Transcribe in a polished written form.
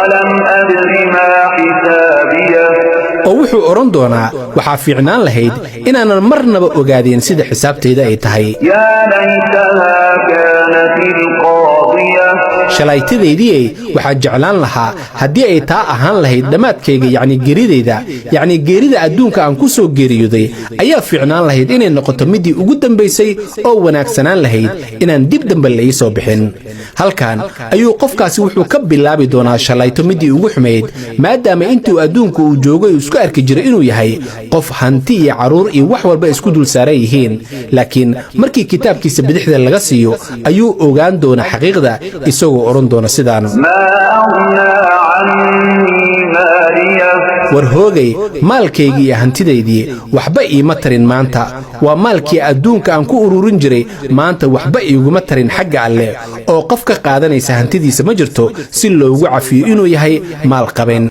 ولم أدر ما حسابيه oo wuxuu oran doonaa waxa fiicnaan lahayd inaanan marnaba ogaadeen sida xisaabtayda ay tahay يا ليتها كانت القاضية shalaytadeedii waxaan jeclaan lahaa haddii ay taa ahaan lahayd dhammaadkayga geeridayda geerida adduunka aan ku soo geeriyooday ayaa fiicnaan lahayd inay noqoto midii ugu dambaysay oo wanaagsanaan lahayd inaan dib dambe la ii soo bixin halkan ayuu qofkaasi wuxuu ka bilaabi doonaa shalayto midii ugu xumayd maadaama intuu adduunku uu joogay isku arki jiray inuu yahay qof hanti iyo caruur iyo wax walba isku dul saaran yihiin laakiin markii kitaabkiisa bidixda laga siiyo ayuu ogaan doonaa xaqiiqda isagoo oran doona sidaan ما أغنى عني ماليه war hoogay maalkaygii iyo hantidaydii waxba iima tarin maanta waa maalkii adduunka aan ku ururin jiray maanta waxba iiguma tarin xagga alle oo qof ka qaadanaysa hantidiisa ma jirto si loogu cafiyo inuu yahay maal qaben